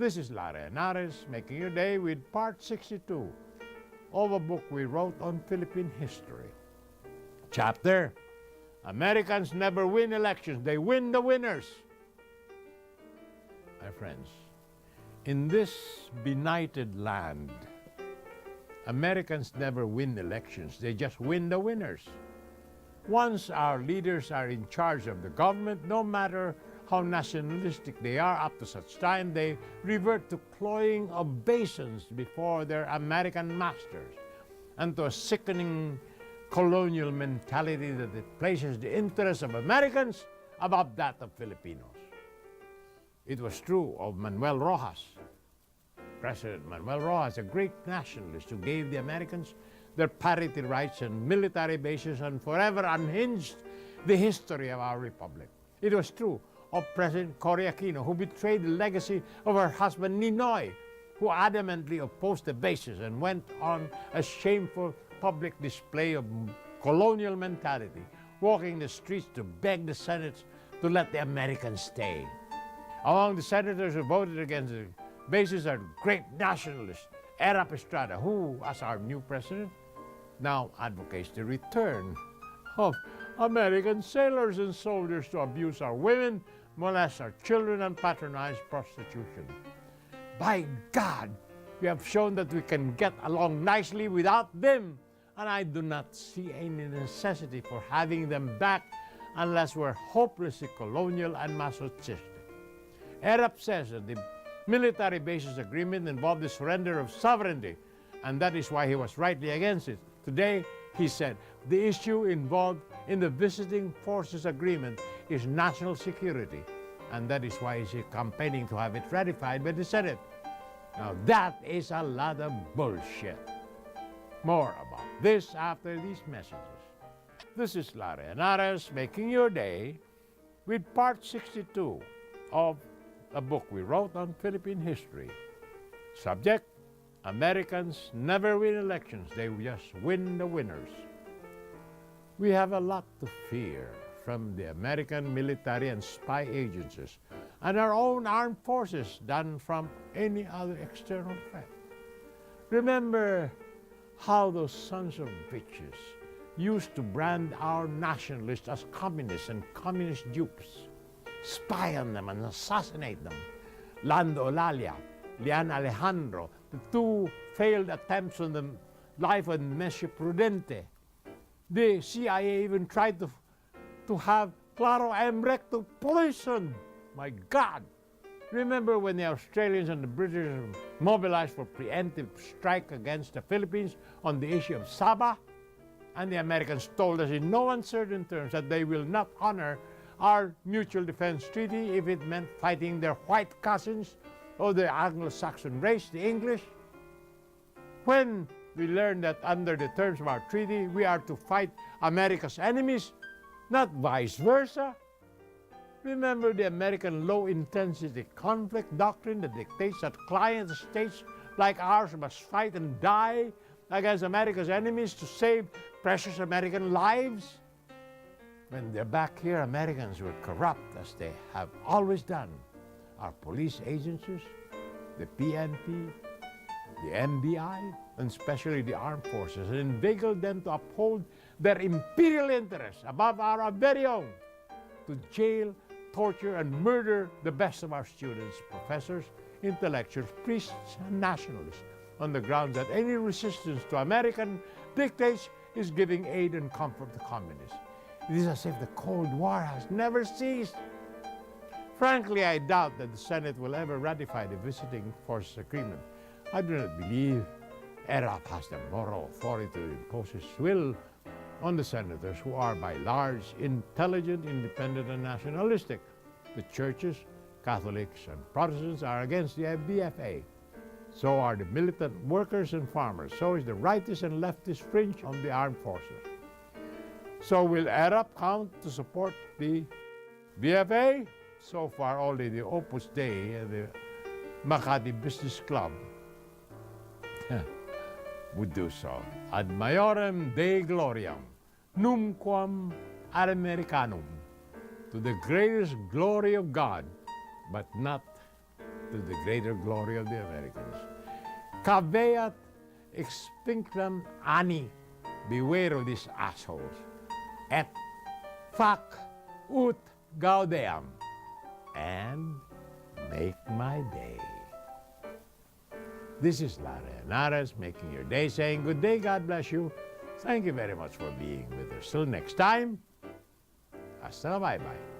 This is Henares making your day with part 62 of a book we wrote on Philippine history. Chapter, Americans never win elections, they win the winners. My friends, in this benighted land, Americans never win elections, they just win the winners. Once our leaders are in charge of the government, no matter how nationalistic they are, up to such time they revert to cloying obeisance before their American masters and to a sickening colonial mentality that it places the interests of Americans above that of Filipinos. It was true of Manuel Rojas. President Manuel Rojas, a great nationalist who gave the Americans their parity rights and military bases and forever unhinged the history of our republic. It was true of President Cory Aquino, who betrayed the legacy of her husband Ninoy, who adamantly opposed the bases and went on a shameful public display of colonial mentality, walking the streets to beg the Senate to let the Americans stay. Among the senators who voted against the bases are great nationalists, Erap Estrada, who, as our new president, now advocates the return of American sailors and soldiers to abuse our women, molest our children, and patronize prostitution. By God, we have shown that we can get along nicely without them, and I do not see any necessity for having them back unless we're hopelessly colonial and masochistic. Erap says that the military bases agreement involved the surrender of sovereignty, and that is why he was rightly against it. Today, he said, the issue involved in the visiting forces agreement is national security, and that is why he's campaigning to have it ratified by the Senate. Now that is a lot of bullshit. More about this after these messages. This is Henares making your day with part 62 of a book we wrote on Philippine history. Subject, Americans never win elections, they just win the winners. We have a lot to fear from the American military and spy agencies and our own armed forces than from any other external threat. Remember how those sons of bitches used to brand our nationalists as communists and communist dupes, spy on them and assassinate them. Lando Olalia, Lian Alejandro, the two failed attempts on the life of Monsieur Prudente. The CIA even tried to have Claro Emmerich to poison. My God! Remember when the Australians and the British mobilized for preemptive strike against the Philippines on the issue of Sabah? And the Americans told us in no uncertain terms that they will not honor our mutual defense treaty if it meant fighting their white cousins or the Anglo-Saxon race, the English. When we learned that under the terms of our treaty, we are to fight America's enemies, not vice versa. Remember the American low-intensity conflict doctrine that dictates that client states like ours must fight and die against America's enemies to save precious American lives? When they're back here, Americans were corrupt, as they have always done. Our police agencies, the PNP, the NBI, and especially the armed forces, and inveigled them to uphold their imperial interests above our very own, to jail, torture, and murder the best of our students, professors, intellectuals, priests, and nationalists, on the grounds that any resistance to American dictates is giving aid and comfort to communists. It is as if the Cold War has never ceased. Frankly, I doubt that the Senate will ever ratify the Visiting Forces Agreement. I do not believe Erap has the moral authority to impose his will on the senators, who are by large intelligent, independent, and nationalistic. The churches, Catholics, and Protestants are against the BFA. So are the militant workers and farmers. So is the rightist and leftist fringe of the armed forces. So will Erap count to support the BFA? So far, only the Opus Dei and the Makati Business Club would do so. Ad maiorem Dei gloriam, numquam ad Americanum, to the greatest glory of God, but not to the greater glory of the Americans. Caveat extinctam ani, beware of these assholes, et fac ut gaudeam, and make my day. This is Larry Henares making your day, saying good day, God bless you. Thank you very much for being with us. Till next time, hasta la bye-bye.